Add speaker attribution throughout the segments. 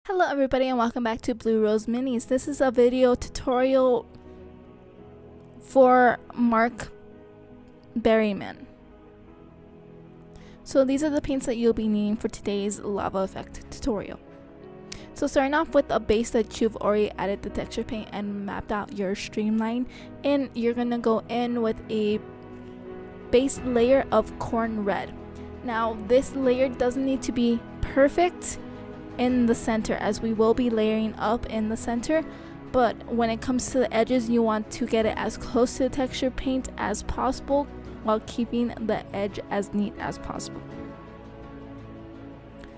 Speaker 1: Hello everybody and welcome back to Blue Rose Minis. This is a video tutorial for Mark Berryman. So these are the paints that you'll be needing for today's lava effect tutorial. So starting off with a base that you've already added the texture paint and mapped out your streamline, and you're gonna go in with a base layer of Knorne Red. Now this layer doesn't need to be perfect in the center, as we will be layering up in the center, but when it comes to the edges you want to get it as close to the texture paint as possible while keeping the edge as neat as possible.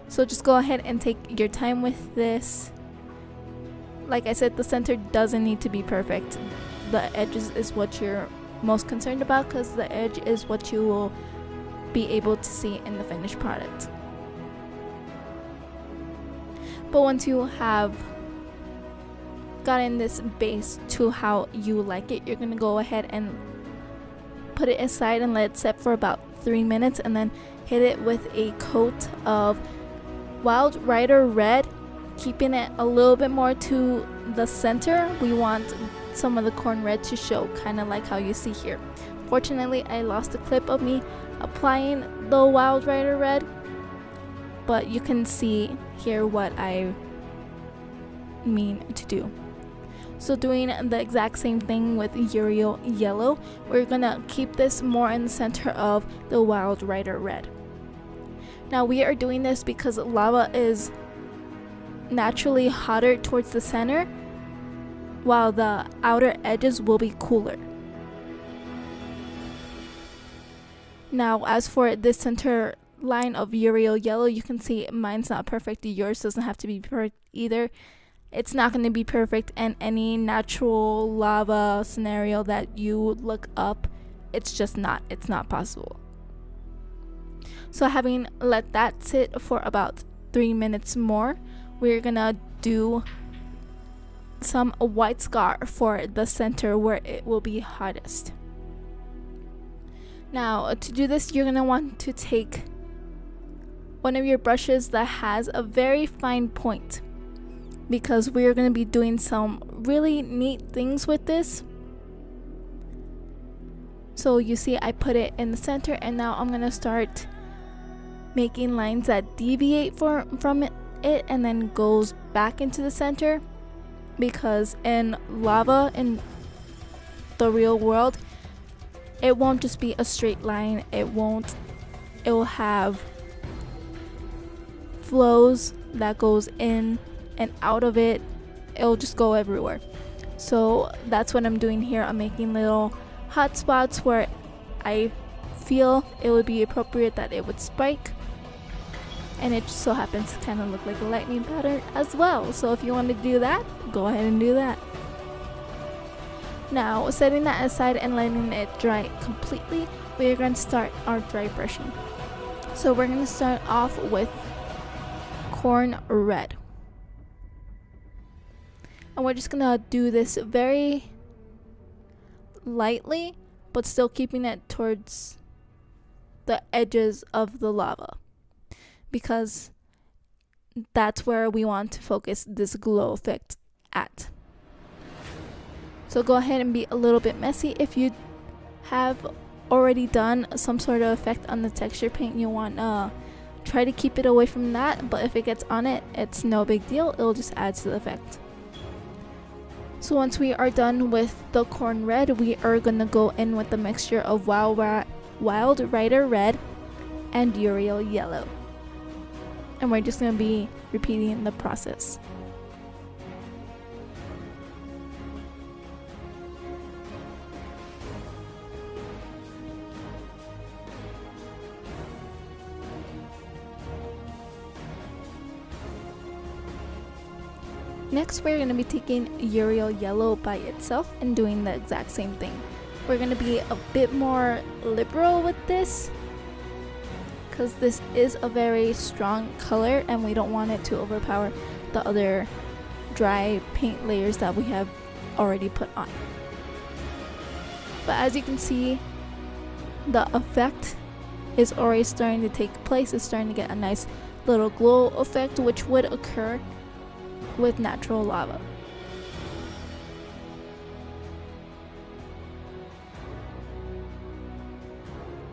Speaker 1: So just go ahead and take your time with this. Like I said, the center doesn't need to be perfect. The edges is what you're most concerned about, because the edge is what you will be able to see in the finished product. But once you have gotten this base to how you like it, you're going to go ahead and put it aside and let it set for about 3 minutes, and then hit it with a coat of Yriel Red, keeping it a little bit more to the center. We want some of the Knorne Red to show, kind of like how you see here. Fortunately, I lost a clip of me applying the Yriel Red, but you can see here what I mean to do. So doing the exact same thing with Yriel Yellow, we're gonna keep this more in the center of the Yriel Red. Now we are doing this because lava is naturally hotter towards the center, while the outer edges will be cooler. Now as for this center line of Yriel Yellow, you can see mine's not perfect. Yours doesn't have to be perfect either. It's not going to be perfect in any natural lava scenario that you look up. It's just not. It's not possible. So having let that sit for about 3 minutes more, we're gonna do some white scar for the center where it will be hottest. Now to do this, you're gonna want to take one of your brushes that has a very fine point, because we're going to be doing some really neat things with this. So you see I put it in the center, and now I'm going to start making lines that deviate from it and then goes back into the center, because in lava, in the real world, it won't just be a straight line. It will have flows that goes in and out of it. It'll just go everywhere. So that's what I'm doing here. I'm making little hot spots where I feel it would be appropriate that it would spike, and it just so happens to kind of look like a lightning pattern as well. So if you want to do that, go ahead and do that. Now setting that aside and letting it dry completely, we're going to start our dry brushing. So we're going to start off with Knorne Red, and we're just gonna do this very lightly, but still keeping it towards the edges of the lava, because that's where we want to focus this glow effect at. So go ahead and be a little bit messy. If you have already done some sort of effect on the texture paint, you want try to keep it away from that, but if it gets on it, it's no big deal. It'll just add to the effect. So once we are done with the Knorne Red, we are gonna go in with the mixture of Yriel Red and Yriel Yellow, and we're just gonna be repeating the process. Next, we're going to be taking Yriel Yellow by itself and doing the exact same thing. We're going to be a bit more liberal with this, because this is a very strong color and we don't want it to overpower the other dry paint layers that we have already put on. But as you can see, the effect is already starting to take place. It's starting to get a nice little glow effect, which would occur with natural lava.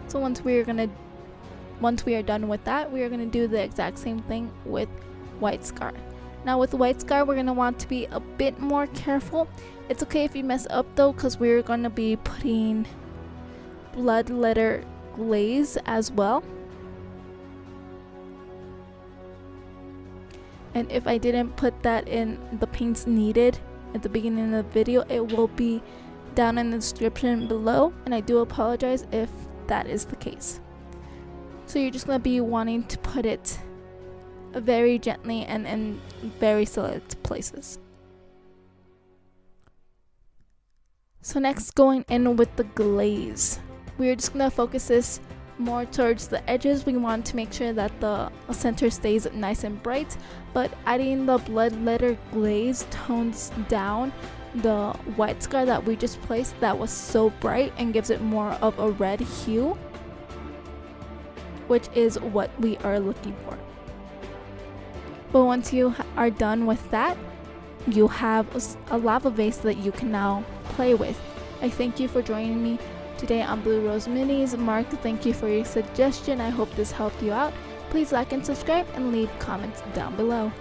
Speaker 1: So once we are done with that, we are going to do the exact same thing with white scar. Now with white scar, we're going to want to be a bit more careful. It's okay if you mess up though, because we're going to be putting Bloodletter glaze as well. And if I didn't put that in the paints needed at the beginning of the video, it will be down in the description below, and I do apologize if that is the case. So you're just going to be wanting to put it very gently and in very select places. So next, going in with the glaze, we're just going to focus this more towards the edges. We want to make sure that the center stays nice and bright, but adding the Bloodletter glaze tones down the white scar that we just placed that was so bright and gives it more of a red hue, which is what we are looking for. But once you are done with that, you have a lava vase that you can now play with. I thank you for joining me today on Blue Rose Minis. Mark, thank you for your suggestion. I hope this helped you out. Please like and subscribe and leave comments down below.